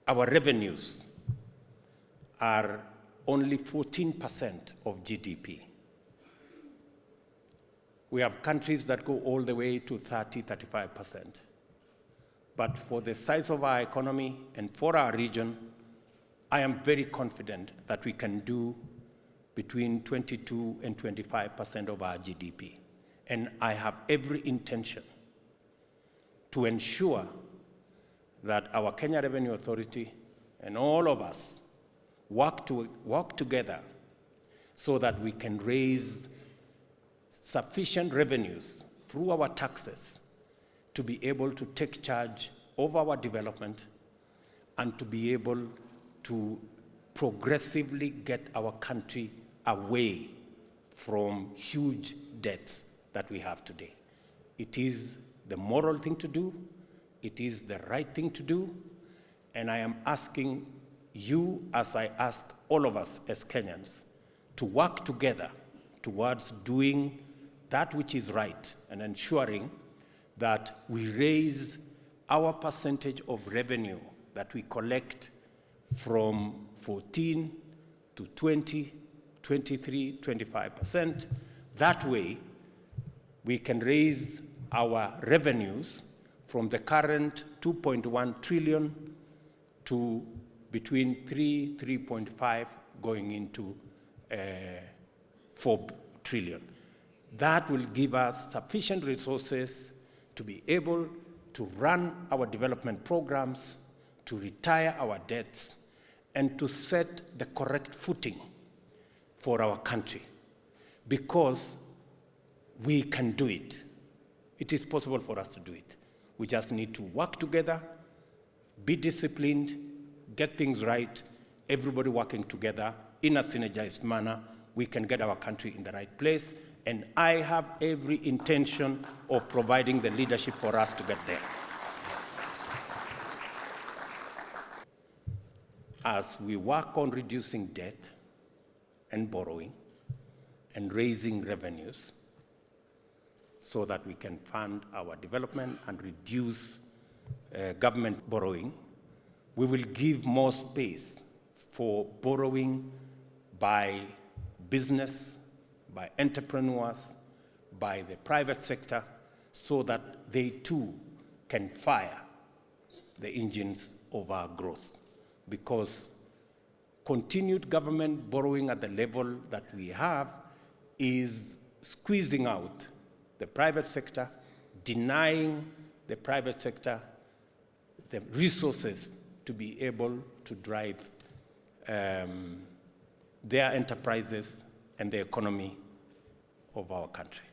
our revenues are only 14% of GDP. We have countries that go all the way to 30, 35%. But for the size of our economy and for our region, I am very confident that we can do between 22 and 25% of our GDP. And I have every intention to ensure that our Kenya Revenue Authority and all of us work together so that we can raise sufficient revenues through our taxes to be able to take charge of our development and to be able to progressively get our country away from huge debts that we have today. It is the moral thing to do, it is the right thing to do, and I am asking you, as I ask all of us as Kenyans, to work together towards doing that which is right and ensuring that we raise our percentage of revenue that we collect from 14 to 20, 23, 25%. That way, we can raise our revenues from the current 2.1 trillion to between 3.5 going into 4 trillion. That will give us sufficient resources to be able to run our development programs, to retire our debts, and to set the correct footing for our country. Because we can do it. It is possible for us to do it. We just need to work together, be disciplined, get things right, everybody working together in a synergized manner. We can get our country in the right place, and I have every intention of providing the leadership for us to get there. As we work on reducing debt and borrowing and raising revenues so that we can fund our development and reduce government borrowing, we will give more space for borrowing by business, by entrepreneurs, by the private sector, so that they too can fire the engines of our growth. Because continued government borrowing at the level that we have is squeezing out the private sector, denying the private sector the resources to be able to drive their enterprises and the economy of our country.